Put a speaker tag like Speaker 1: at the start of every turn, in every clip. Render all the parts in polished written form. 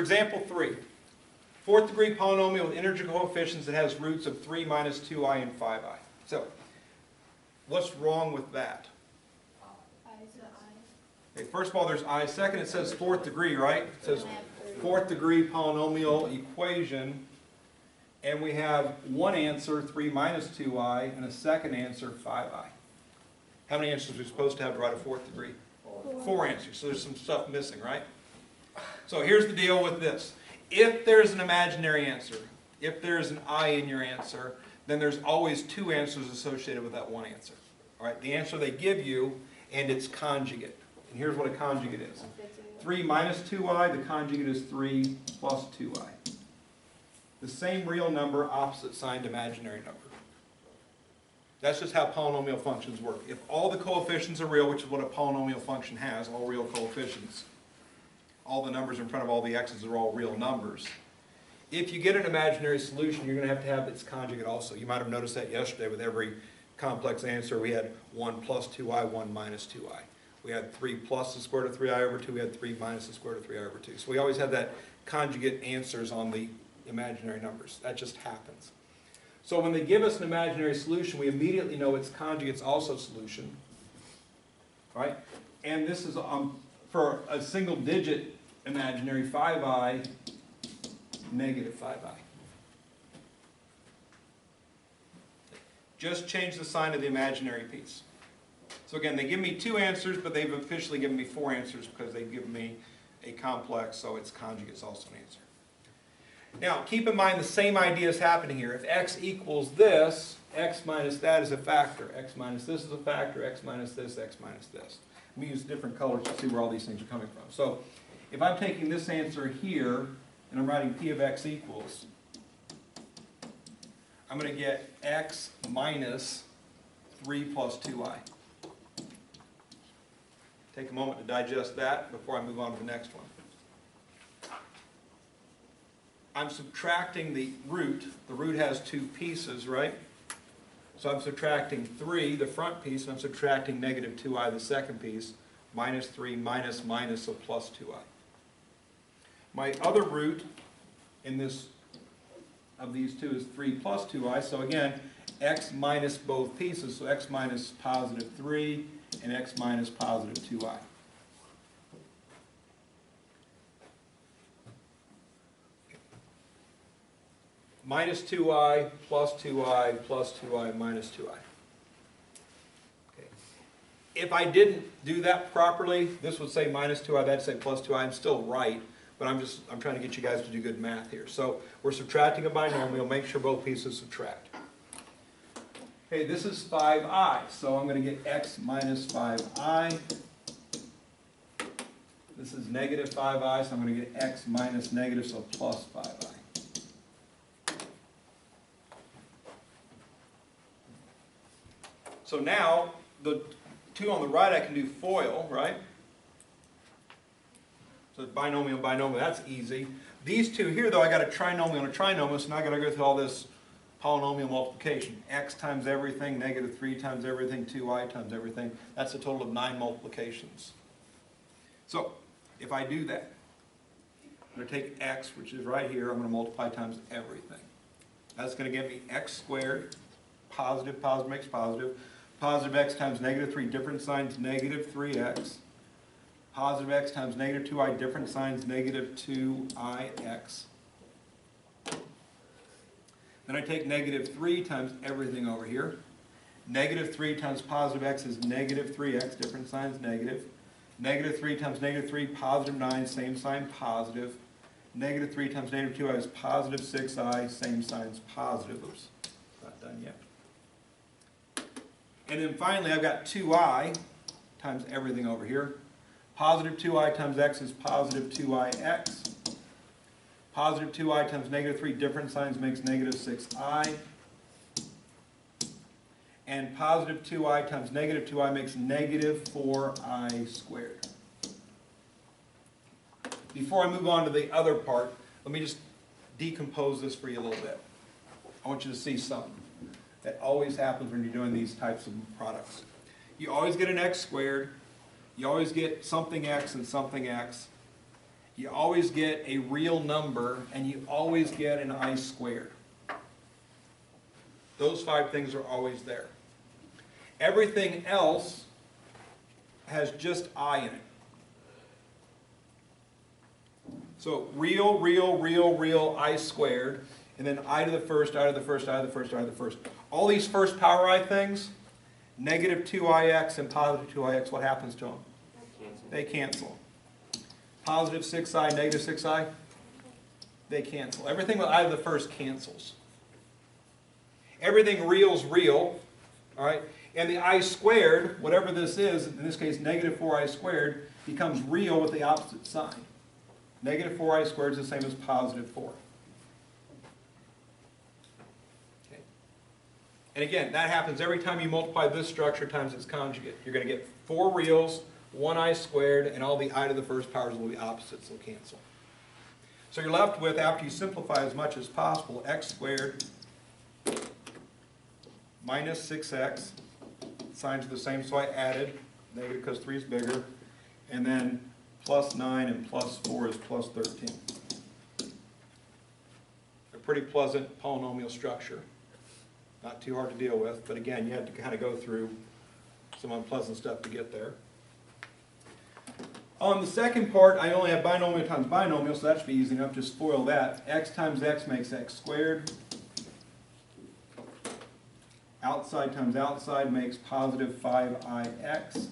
Speaker 1: example 3, fourth degree polynomial with integer coefficients that has roots of 3 minus 2i and 5i. So, what's wrong with that? Okay, first of all, there's I. Second, it says fourth degree, right? It says fourth degree polynomial equation. And we have one answer, 3 minus 2i, and a second answer, 5i. How many answers are we supposed to have to write a fourth degree? 4 answers. So there's some stuff missing, right? So here's the deal with this. If there's an imaginary answer, if there's an I in your answer, then there's always 2 answers associated with that one answer. All right? The answer they give you and its conjugate. And here's what a conjugate is. 3 minus 2i, the conjugate is 3 plus 2i. The same real number, opposite signed imaginary number. That's just how polynomial functions work. If all the coefficients are real, which is what a polynomial function has, all real coefficients, all the numbers in front of all the x's are all real numbers. If you get an imaginary solution, you're going to have its conjugate also. You might have noticed that yesterday with every complex answer. We had 1 plus 2i, 1 minus 2i. We had 3 plus the square root of 3i over 2. We had 3 minus the square root of 3i over 2. So we always have that conjugate answers on the imaginary numbers. That just happens. So when they give us an imaginary solution, we immediately know its conjugate's also solution. Right? And this is for a single digit imaginary 5i, negative 5i. Just change the sign of the imaginary piece. So again, they give me 2 answers, but they've officially given me 4 answers because they've given me a complex, so its conjugate's also an answer. Now, keep in mind the same idea is happening here. If x equals this, x minus that is a factor. X minus this is a factor. X minus this, x minus this. Let me use different colors to see where all these things are coming from. So, if I'm taking this answer here, and I'm writing p of x equals, I'm going to get x minus 3 plus 2i. Take a moment to digest that before I move on to the next one. I'm subtracting the root. The root has 2 pieces, right? So I'm subtracting 3, the front piece, and I'm subtracting negative 2i, the second piece, minus 3 minus minus, so plus 2i. My other root in this of these 2 is 3 plus 2i, so again, x minus both pieces, so x minus positive 3 and x minus positive 2i. Minus 2i, plus 2i, plus 2i, minus 2i. Okay. If I didn't do that properly, this would say minus 2i, that'd say plus 2i. I'm still right, but I'm trying to get you guys to do good math here. So we're subtracting a binomial, make sure both pieces subtract. Okay, this is 5i, so I'm going to get x minus 5i. This is negative 5i, so I'm going to get x minus negative, so plus 5i. So now, the 2 on the right I can do FOIL, right? So binomial, binomial, that's easy. These 2 here, though, I got a trinomial and a trinomial, so now I got to go through all this polynomial multiplication. X times everything, negative 3 times everything, 2i times everything. That's a total of 9 multiplications. So, if I do that, I'm going to take x, which is right here, I'm going to multiply times everything. That's going to give me x squared, positive, positive makes positive. Positive x times negative 3, different signs, negative 3x. Positive x times negative 2i, different signs, negative 2ix. Then I take negative 3 times everything over here. Negative 3 times positive x is negative 3x, different signs, negative. Negative 3 times negative 3, positive 9, same sign, positive. Negative 3 times negative 2i is positive 6i, same signs, positive. Oops, not done yet. And then finally, I've got 2i times everything over here. Positive 2i times x is positive 2ix. Positive 2i times negative 3, different signs, makes negative 6i. And positive 2i times negative 2i makes negative 4i squared. Before I move on to the other part, let me just decompose this for you a little bit. I want you to see something that always happens when you're doing these types of products. You always get an x squared, you always get something x and something x, you always get a real number, and you always get an I squared. Those 5 things are always there. Everything else has just I in it. So real, real, real, real I squared, and then I to the first, I to the first, I to the first, I to the first. All these first power I things, negative 2ix and positive 2ix, what happens to them? They cancel. Positive 6i, negative 6i, they cancel. Everything with I to the first cancels. Everything real's real, all right? And the I squared, whatever this is, in this case negative 4i squared, becomes real with the opposite sign. Negative 4i squared is the same as positive 4. Okay. And again, that happens every time you multiply this structure times its conjugate. You're going to get 4 reals, 1i squared, and all the I to the first powers will be opposites, they'll cancel. So you're left with, after you simplify as much as possible, x squared minus 6x. Signs are the same, so I added, negative because 3 is bigger, and then plus 9 and plus 4 is plus 13. A pretty pleasant polynomial structure. Not too hard to deal with, but again, you had to kind of go through some unpleasant stuff to get there. On the second part, I only have binomial times binomial, so that should be easy enough. Just spoil that. X times x makes x squared. Outside times outside makes positive 5ix.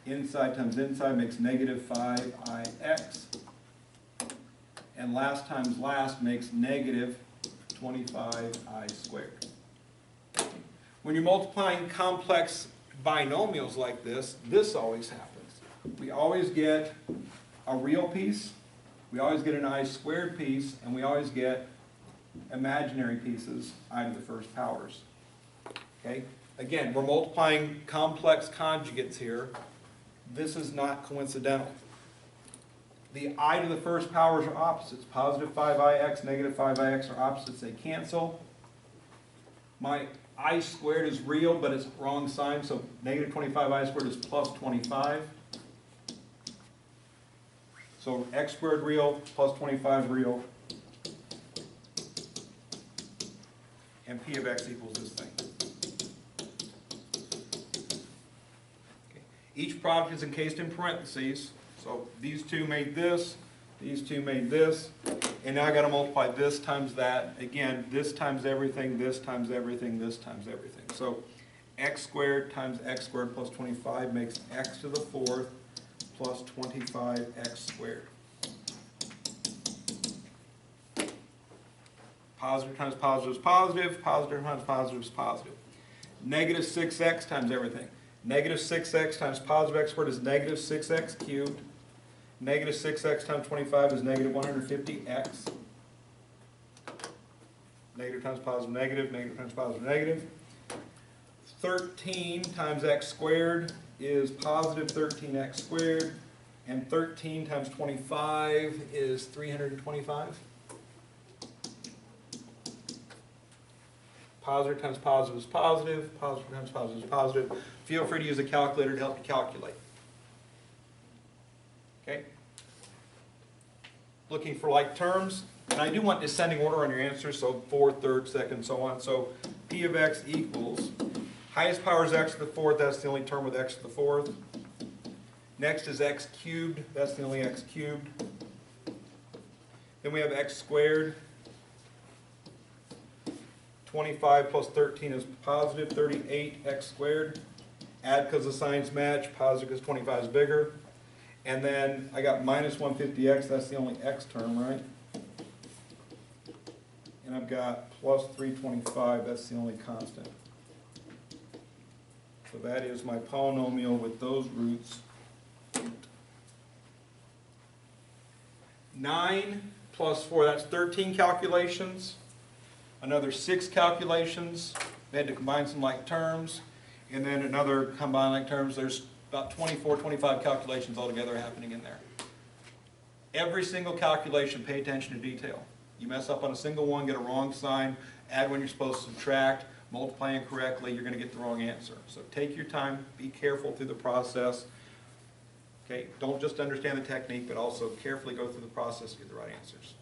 Speaker 1: Inside times inside makes negative 5ix. And last times last makes negative 25i squared. When you're multiplying complex binomials like this always happens. We always get a real piece, we always get an I squared piece, and we always get imaginary pieces, I to the first powers. Okay? Again, we're multiplying complex conjugates here. This is not coincidental. The I to the first powers are opposites. Positive 5ix, negative 5ix are opposites. They cancel. My I squared is real, but it's wrong sign, so negative 25i squared is plus 25. So x squared real, plus 25 real. And p of x equals this thing. Okay. Each product is encased in parentheses. So these two made this, these two made this, and now I got to multiply this times that. Again, this times everything, this times everything, this times everything. So x squared times x squared plus 25 makes x to the 4th plus 25x squared. Positive times positive is positive, positive times positive is positive. Negative 6x times everything. Negative 6x times positive x squared is negative 6x cubed. Negative 6x times 25 is negative 150x. Negative times positive, negative, negative times positive, negative. 13 times x squared is positive 13x squared. And 13 times 25 is 325. Positive times positive is positive, positive times positive is positive. Feel free to use a calculator to help you calculate. Okay? Looking for like terms, and I do want descending order on your answers, so 4th, 3rd, 2nd, so on. So p of x equals, highest power is x to the 4th, that's the only term with x to the 4th. Next is x cubed, that's the only x cubed. Then we have x squared. 25 plus 13 is positive 38x squared. Add because the signs match, positive because 25 is bigger. And then I got minus 150x, that's the only x term, right? And I've got plus 325, that's the only constant. So that is my polynomial with those roots. 9 plus 4, that's 13 calculations. Another 6 calculations. They had to combine some like terms. And then another combine like terms. There's about 24, 25 calculations altogether happening in there. Every single calculation, pay attention to detail. You mess up on a single one, get a wrong sign, add when you're supposed to subtract, multiply incorrectly, you're going to get the wrong answer. So take your time, be careful through the process. Okay, don't just understand the technique, but also carefully go through the process to get the right answers.